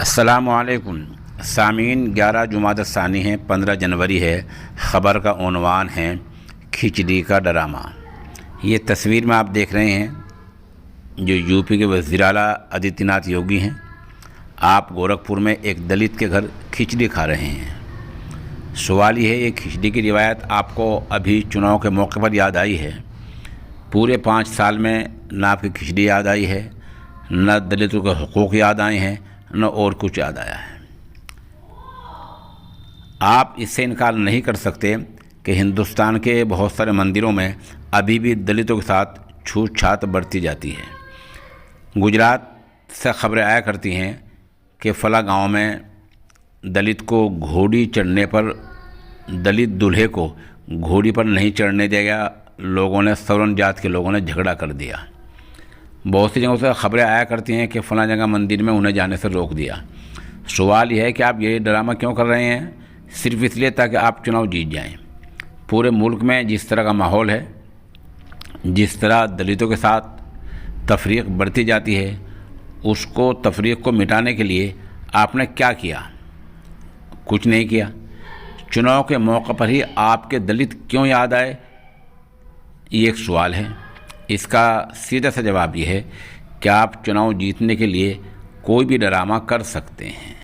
अस्सलामुअलैकुम सामीन। 11 जुमादा सानी है, 15 जनवरी है। ख़बर का उन्वान है खिचड़ी का ड्रामा। ये तस्वीर में आप देख रहे हैं जो यूपी के वज़ीर आला आदित्यनाथ योगी हैं। आप गोरखपुर में एक दलित के घर खिचड़ी खा रहे हैं। सवाल ये है, ये खिचड़ी की रिवायत आपको अभी चुनाव के मौके पर याद आई है? पूरे 5 साल में न आपकी खिचड़ी याद आई है, न दलितों के हकूक़ याद आए हैं, न और कुछ याद आया है। आप इससे इनकार नहीं कर सकते कि हिंदुस्तान के बहुत सारे मंदिरों में अभी भी दलितों के साथ छूत-छात बरती जाती है। गुजरात से खबरें आया करती हैं कि फला गांव में दलित को घोड़ी चढ़ने पर, दलित दूल्हे को घोड़ी पर नहीं चढ़ने दिया, लोगों ने, सवर्ण जात के लोगों ने झगड़ा कर दिया। बहुत सी जगहों से खबरें आया करती हैं कि फ़लाँ जगह मंदिर में उन्हें जाने से रोक दिया। सवाल यह है कि आप ये ड्रामा क्यों कर रहे हैं? सिर्फ इसलिए ताकि आप चुनाव जीत जाएं। पूरे मुल्क में जिस तरह का माहौल है, जिस तरह दलितों के साथ तफरीक बढ़ती जाती है, उसको तफरीक को मिटाने के लिए आपने क्या किया? कुछ नहीं किया। चुनाव के मौके पर ही आपके दलित क्यों याद आए, ये एक सवाल है। इसका सीधा सा जवाब ये है कि आप चुनाव जीतने के लिए कोई भी ड्रामा कर सकते हैं।